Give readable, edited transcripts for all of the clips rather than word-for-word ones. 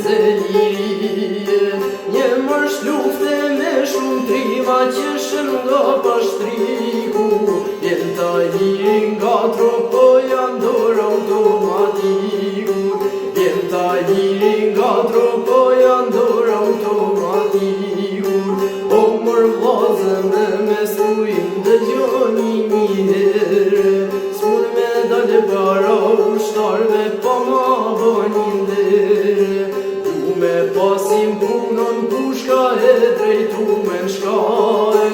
zelirie. Një mërsh lufte me shumë trima që shën nga pashtriku. Vjen ta liri nga tropoja ndor automatiku. Vjen ta liri nga tropoja ndor automatiku. O mër vlazën e me sujim dëgjoni një herë. S'mun me dalë para ushtarve pa ma bënin derë. Du me pasim punon pushka e drejtu me n'shkaje.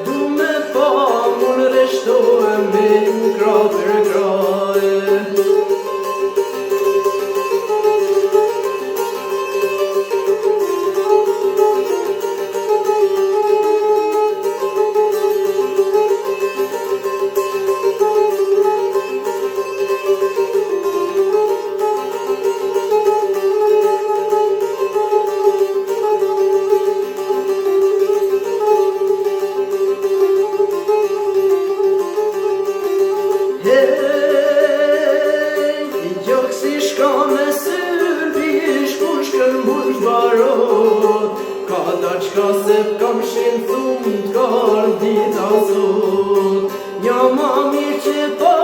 Du me pa mun reshtohem me ju krah për kraje. Gjok si shka me sërbi, shkushkën mbush barot. Ka ta qka se kam shenë thumë t'kar dita sot. Nja ma mirë që pa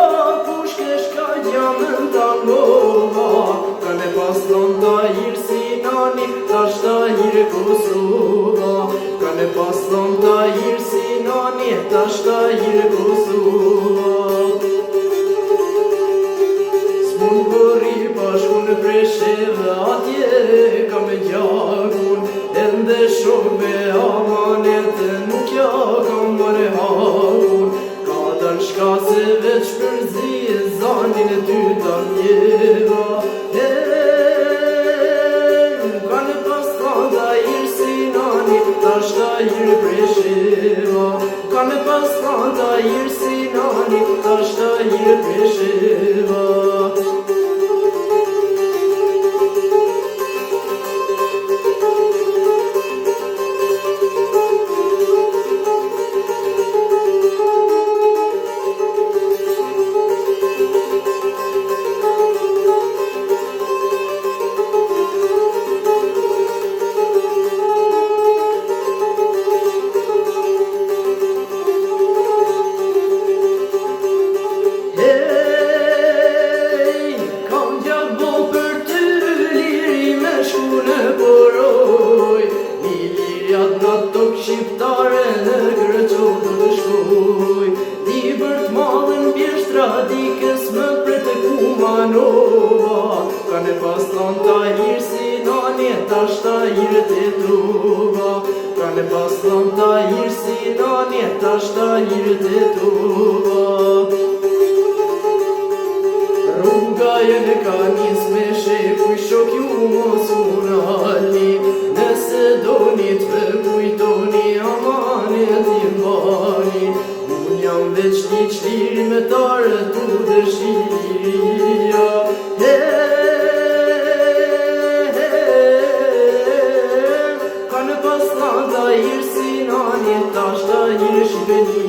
pushke shka gjamën t'angova. Ka ne pas non ta hirë si nani, tash ta hirë Kosova. Ka ne pas non ta hirë si nani, tash ta hirë Kosova. S'mun përri bashku në Preshevë, atje ka me gjakun. Ende shumë me amanet, nuk ja kam mare hakun. Ka dan shka se veç përzi e zanin e ty ta njeva. Ka në pas ta hirë si nani, tash ta hirë Presheva. Ka në pas ta hirë si nani, tash ta hirë Presheva. Shqiptare në Kërçov të shkoj. Di bërt malën pjeshtra dikës më prete Kumanova. Ka ne pas non ta hirë si nani, tash ta hirë te tuva. Ka ne pas non ta hirë si nani, tash ta hirë te tuva. Rruga e në ka njës me shekuj, shok ju mos unali. Nëse doni të kujtoni, amanet i mbani. Unë jam veç një qliri me tare tu dëshiria. Ka në pas ta hirë si nani, tash ta hirë Shqipëria.